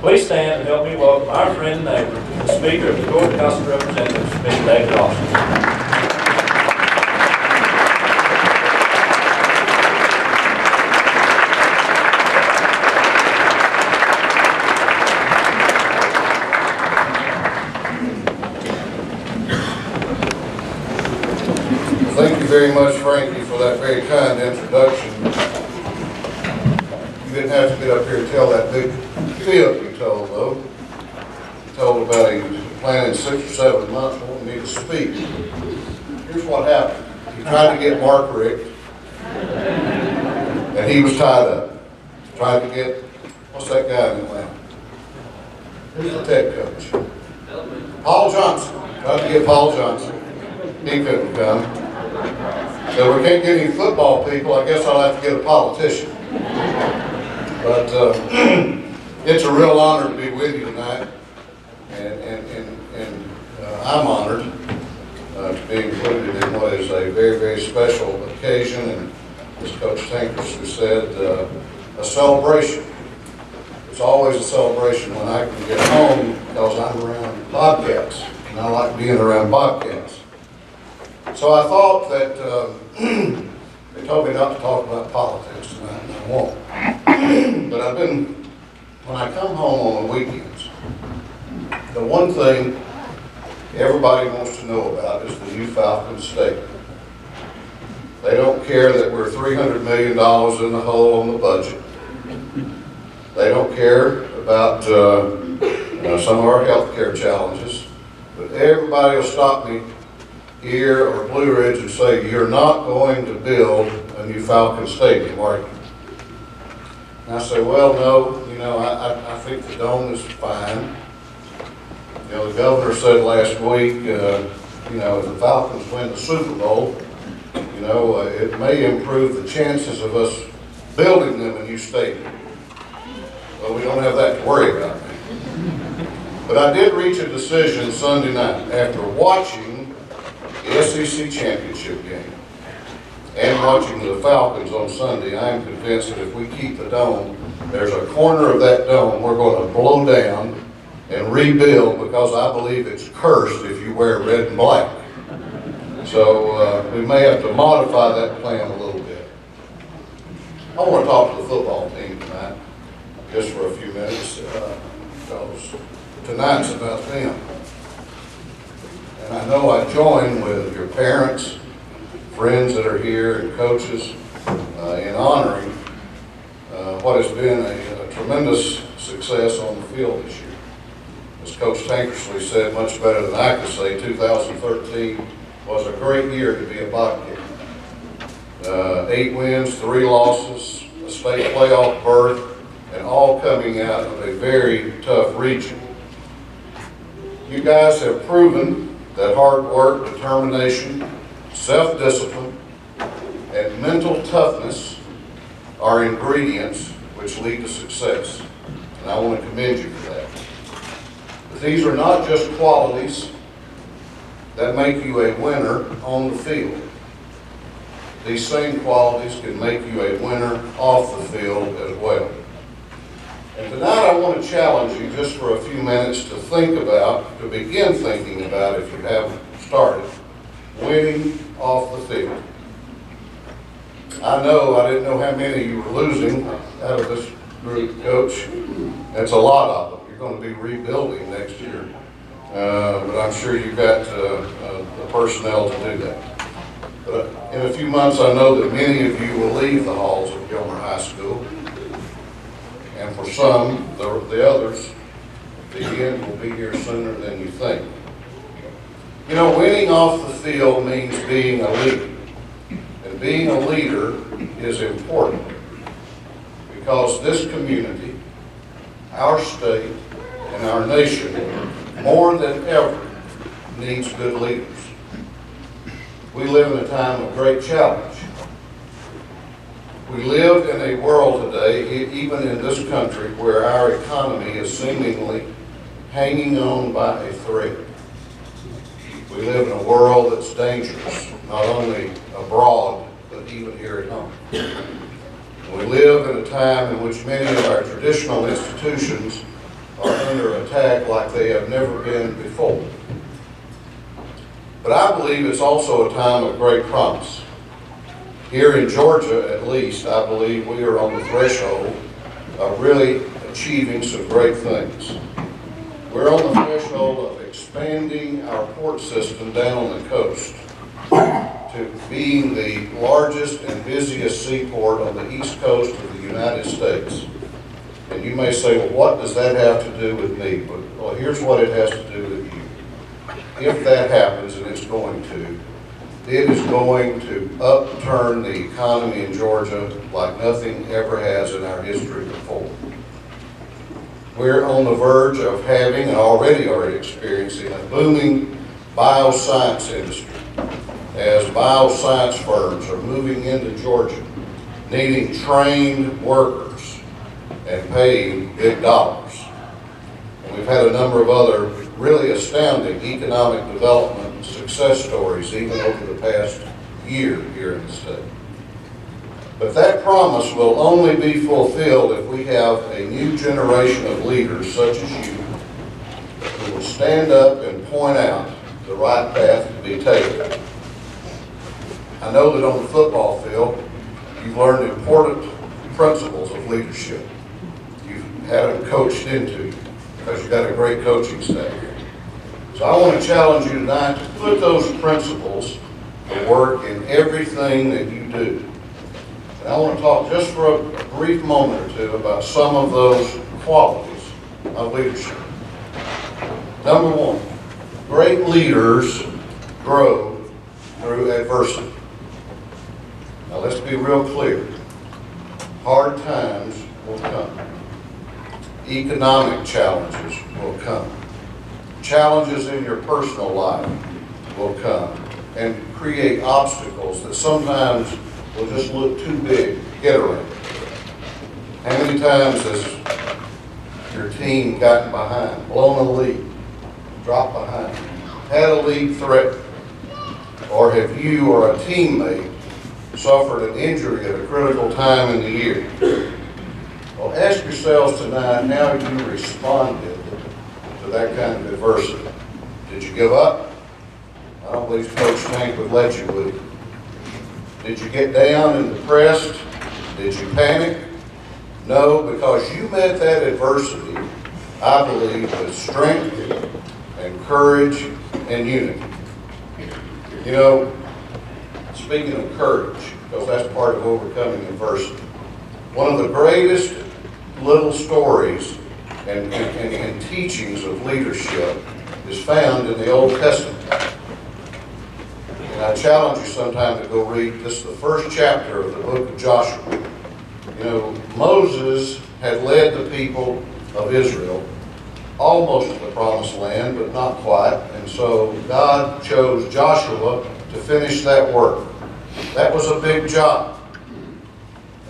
Please stand and help me welcome our friend and neighbor, the Speaker of the Georgia House of Representatives, Mr. David Ralston. Thank you very much, Frankie, for that very kind introduction. You didn't have to get up here and tell that big fib you told, though. You told about he was planning 6 or 7 months wanting me to speak. Here's what happened. He tried to get Mark Rick, and he was tied up. Tried to get, what's that guy in Atlanta? Who's the tech coach? Paul Johnson. Tried to get Paul Johnson. He couldn't come. So we can't get any football people. I guess I'll have to get a politician. But it's a real honor to be with you tonight, and I'm honored to be included in what is a very, very special occasion, and as Coach Tankersley said, a celebration. It's always a celebration when I can get home because I'm around Bobcats, and I like being around Bobcats. So I thought that they told me not to talk about politics tonight, and I won't. But when I come home on the weekends, the one thing everybody wants to know about is the new Falcon Stadium. They don't care that we're $300 million in the hole on the budget. They don't care about some of our health care challenges. But everybody will stop me here or Blue Ridge and say, you're not going to build a new Falcon Stadium, are you? And I say, well, no, I think the dome is fine. The governor said last week, if the Falcons win the Super Bowl, it may improve the chances of us building them a new stadium. Well, we don't have that to worry about. But I did reach a decision Sunday night after watching the SEC championship game and watching the Falcons on Sunday. I am convinced that if we keep the dome, there's a corner of that dome we're going to blow down and rebuild because I believe it's cursed if you wear red and black. So we may have to modify that plan a little bit. I want to talk to the football team tonight, just for a few minutes, because tonight's about them. And I know I join with your parents, friends that are here, and coaches in honoring what has been a tremendous success on the field this year. As Coach Tankersley said, much better than I could say, 2013 was a great year to be a Bobcat. 8 wins, 3 losses, a state playoff berth, and all coming out of a very tough region. You guys have proven that hard work, determination, self-discipline, and mental toughness are ingredients which lead to success. And I want to commend you for that. But these are not just qualities that make you a winner on the field. These same qualities can make you a winner off the field as well. And tonight I want to challenge you just for a few minutes to begin thinking about, if you haven't started, winning off the field. I didn't know how many you were losing out of this group, Coach. That's a lot of them. You're going to be rebuilding next year. But I'm sure you've got the personnel to do that. But in a few months, I know that many of you will leave the halls of Gilmer High School. And for some, the others, the end will be here sooner than you think. Winning off the field means being a leader. And being a leader is important because this community, our state, and our nation, more than ever, needs good leaders. We live in a time of great challenge. We live in a world today, even in this country, where our economy is seemingly hanging on by a thread. We live in a world that's dangerous, not only abroad, but even here at home. We live in a time in which many of our traditional institutions under attack like they have never been before. But I believe it's also a time of great promise. Here in Georgia, at least, I believe we are on the threshold of really achieving some great things. We're on the threshold of expanding our port system down on the coast to being the largest and busiest seaport on the east coast of the United States. And you may say, well, what does that have to do with me? Well, here's what it has to do with you. If that happens, and it's going to, it is going to upturn the economy in Georgia like nothing ever has in our history before. We're on the verge of having and already are experiencing a booming bioscience industry as bioscience firms are moving into Georgia, needing trained workers and paying big dollars. And we've had a number of other really astounding economic development success stories even over the past year here in the state. But that promise will only be fulfilled if we have a new generation of leaders such as you who will stand up and point out the right path to be taken. I know that on the football field, you've learned important principles of leadership. You've had them coached into you because you've got a great coaching staff. So I want to challenge you tonight to put those principles to work in everything that you do. And I want to talk just for a brief moment or two about some of those qualities of leadership. Number one, great leaders grow through adversity. Now let's be real clear. Hard times will come. Economic challenges will come. Challenges in your personal life will come and create obstacles that sometimes will just look too big to get around. How many times has your team gotten behind, blown a lead, dropped behind, had a lead threatened? Or have you or a teammate suffered an injury at a critical time in the year? Well, ask yourselves tonight how you responded to that kind of adversity. Did you give up? I don't believe Coach Tank would let you, would he? Did you get down and depressed? Did you panic? No, because you met that adversity, I believe, with strength and courage and unity. You know, speaking of courage, because that's part of overcoming adversity, one of the greatest little stories and teachings of leadership is found in the Old Testament. And I challenge you sometime to go read just the first chapter of the book of Joshua. You know, Moses had led the people of Israel almost to the promised land, but not quite. And so God chose Joshua to finish that work. That was a big job.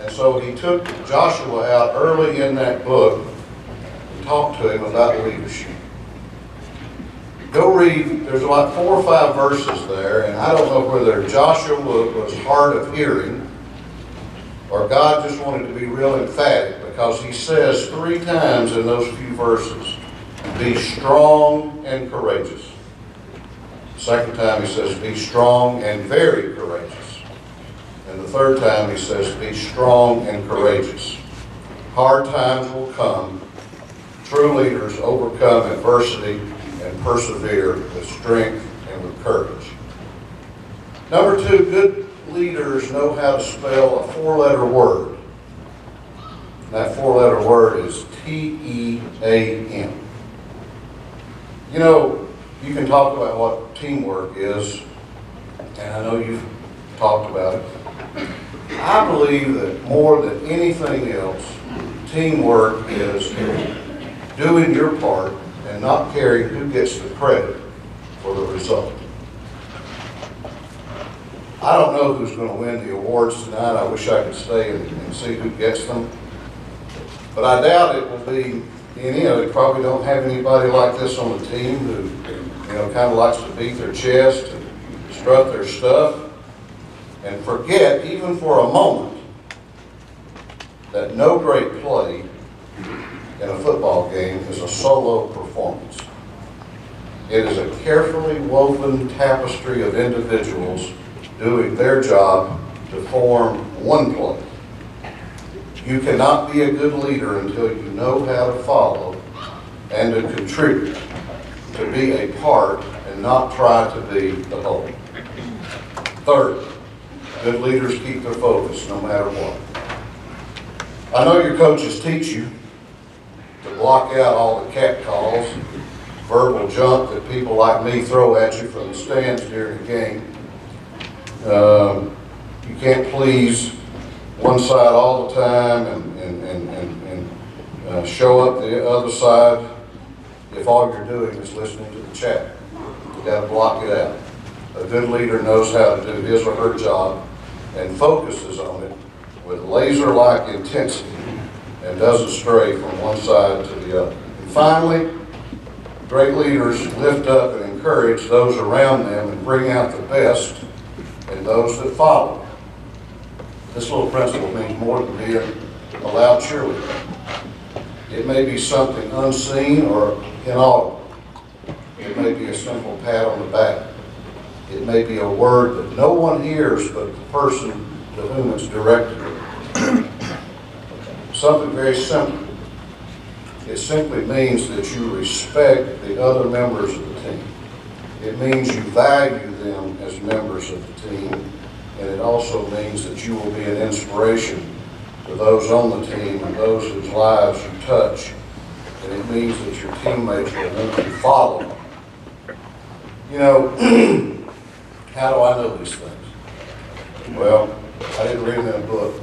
And so he took Joshua out early in that book and talked to him about leadership. Go read, there's like 4 or 5 verses there, and I don't know whether Joshua was hard of hearing or God just wanted to be real emphatic, because he says 3 times in those few verses, be strong and courageous. The second time he says, be strong and very courageous. And the third time he says, be strong and courageous. Hard times will come. True leaders overcome adversity and persevere with strength and with courage. Number 2, good leaders know how to spell a 4-letter word. And that 4-letter word is T-E-A-M. You know, you can talk about what teamwork is, and I know you've talked about it. I believe that more than anything else, teamwork is doing your part and not caring who gets the credit for the result. I don't know who's going to win the awards tonight. I wish I could stay and see who gets them. But I doubt it will be any. They probably don't have anybody like this on the team who, kind of likes to beat their chest and strut their stuff and forget, even for a moment, that no great play in a football game is a solo performance. It is a carefully woven tapestry of individuals doing their job to form one play. You cannot be a good leader until you know how to follow and to contribute, to be a part and not try to be the whole. Third, good leaders keep their focus no matter what. I know your coaches teach you to block out all the cat calls, verbal junk that people like me throw at you from the stands during the game. You can't please one side all the time and show up the other side if all you're doing is listening to the chat. You got to block it out. A good leader knows how to do his or her job and focuses on it with laser-like intensity and doesn't stray from one side to the other. And finally, great leaders lift up and encourage those around them and bring out the best in those that follow. This little principle means more than being a loud cheerleader. It may be something unseen or inaudible. It may be a simple pat on the back. It may be a word that no one hears but the person to whom it's directed. Something very simple. It simply means that you respect the other members of the team. It means you value them as members of the team, and it also means that you will be an inspiration to those on the team and those whose lives you touch, and it means that your teammates will want to follow. You know, how do I know these things? Well, I didn't read them in a book.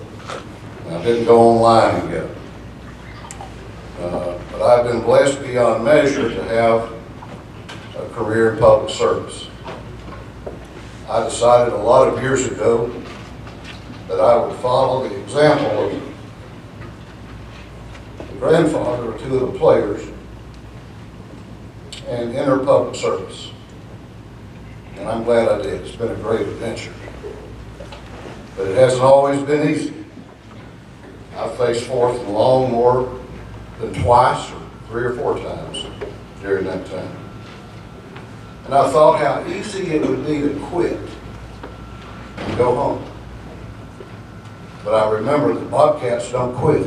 I didn't go online and get them. But I've been blessed beyond measure to have a career in public service. I decided a lot of years ago that I would follow the example of the grandfather of two of the players and enter public service. And I'm glad I did. It's been a great adventure. But it hasn't always been easy. I've faced fourth and long more than twice or 3 or 4 times during that time. And I thought how easy it would be to quit and go home. But I remember that Bobcats don't quit.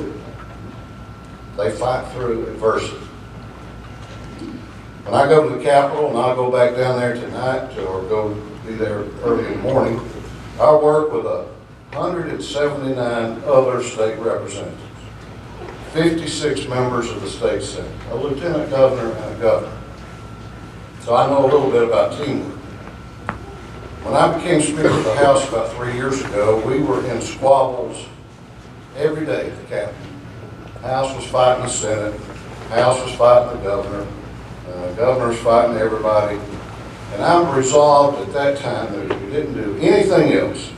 They fight through adversity. When I go to the Capitol, and I'll go back down there tonight or go be there early in the morning, I work with 179 other state representatives, 56 members of the state senate, a lieutenant governor, and a governor. So I know a little bit about teamwork. When I became Speaker of the House about 3 years ago, we were in squabbles every day at the Capitol. House was fighting the Senate, House was fighting the governor, governor's fighting everybody. And I'm resolved at that time that if we didn't do anything else,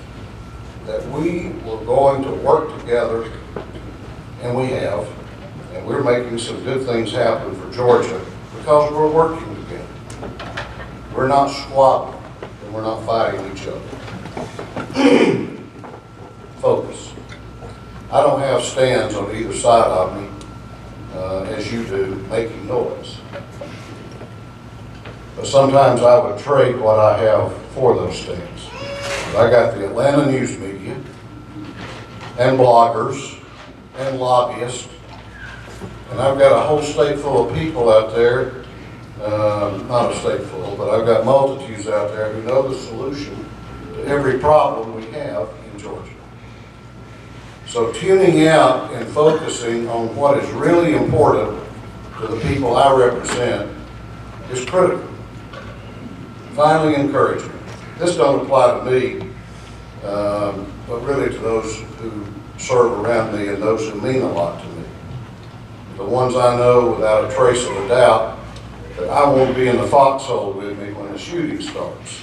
that we were going to work together, and we have, and we're making some good things happen for Georgia because we're working together. We're not squabbling, and we're not fighting each other. Focus. I don't have stands on either side of me, as you do, making noise. But sometimes I would trade what I have for those stands. I got the Atlanta news media and bloggers and lobbyists, and I've got a whole state full of people out there, not a state full, but I've got multitudes out there who know the solution to every problem we have in Georgia. So tuning out and focusing on what is really important to the people I represent is critical. Finally, encouragement. This don't apply to me, but really to those who serve around me and those who mean a lot to me. The ones I know without a trace of a doubt that I won't be in the foxhole with me when the shooting starts.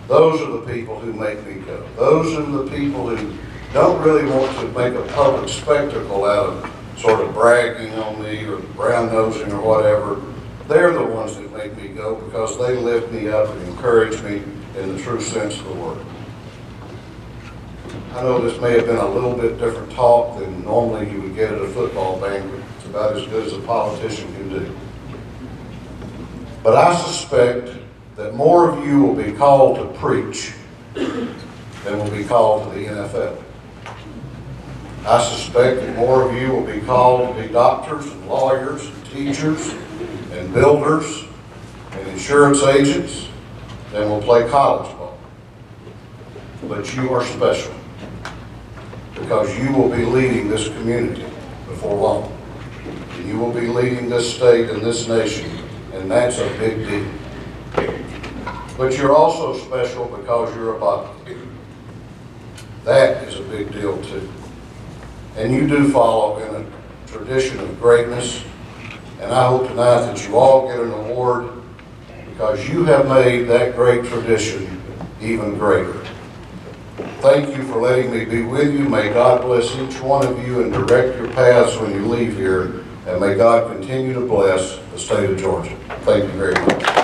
Those are the people who make me go. Those are the people who don't really want to make a public spectacle out of sort of bragging on me or brown-nosing or whatever. They're the ones that make me go because they lift me up and encourage me in the true sense of the word. I know this may have been a little bit different talk than normally you would get at a football banquet about as good as a politician can do. But I suspect that more of you will be called to preach than will be called to the NFL. I suspect that more of you will be called to be doctors and lawyers and teachers and builders and insurance agents than will play college ball. But you are special because you will be leading this community before long. And you will be leading this state and this nation, and that's a big deal. But you're also special because you're a body. That is a big deal too. And you do follow in a tradition of greatness, and I hope tonight that you all get an award because you have made that great tradition even greater. Thank you for letting me be with you. May God bless each one of you and direct your paths when you leave here, and may God continue to bless the state of Georgia. Thank you very much.